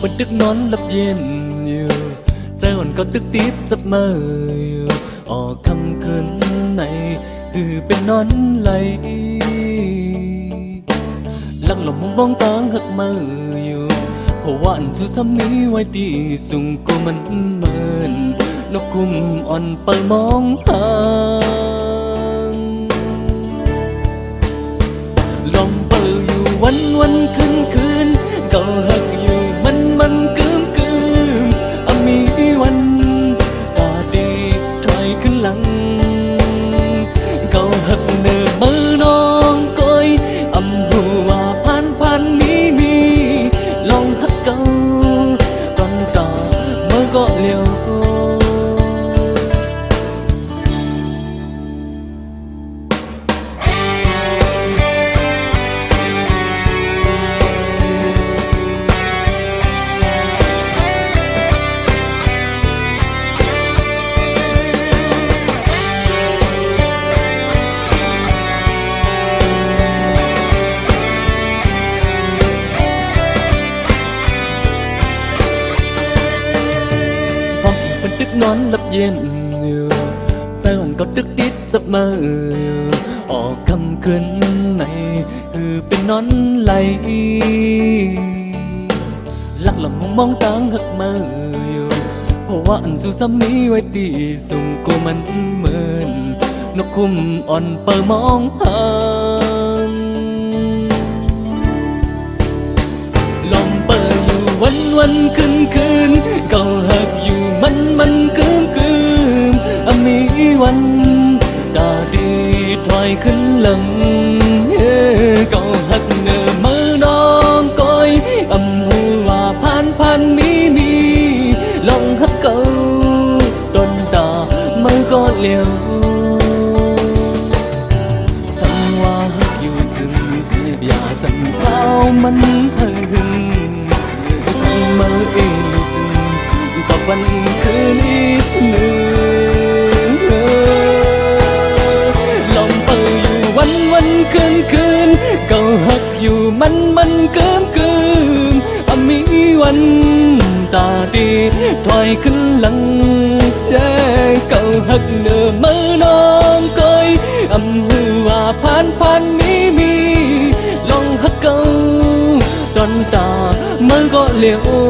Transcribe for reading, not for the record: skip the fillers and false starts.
บนตึกนอนหลับเย็นอยู่ใจอ่อนก็ตึกติดจับมืออยู่ออกคำคืนในเป็นนอนไหลลักหลงบ้องตางหักมืออยู่เพราะว่าอันสู้ซ้ำนี้ไว้ดีสูงก็มันเหมือนนกคุ้มอ่อนเปิดมองหาลมเปิดอยู่วันคืนก็หักอยู่มันกึมมีวันตาดีถอยขึ้นหลังก็หักเนื้อมือน้องก้อยหัวพันมีลองหักเก่าตอนต่อเมื่อก็เลี้ยวตึกนอนหลับเย็นอยู่ใจอ่อนก็ตึกติดจับมืออยู่ออกคำคืนในเป็นนอนไหลลักหลงมองตางหักมืออยู่เพราะว่าอันสู้ซ้ำนี้ไว้ตีสูงกว่ามันเหมือนนกคุ้มอ่อนเปิดมองผ่านลมเปิดอยู่วันคืนก็หักอยู่มันกึมมีวันตาดีถอยขึ้นหลังก็หักเนื้อมือน้องก้อยหัวพันมีลองหักเก่าต้นตามือก็เลี้ยวสั่งว่าหักอยู่ซึ่งอย่าจังเก้ามันหึงสั่งมือเองดูซึ่งต่อวันคืนอีกหนึ่งลองเปิดอยู่วันคืนก็หักอยู่มันกึมมีวันตาดีถอยขึ้นหลังก็หักเนื้อมือน้องก้อยหัวพันมีลองหักเก่าตอนตามันก็เลี้ยว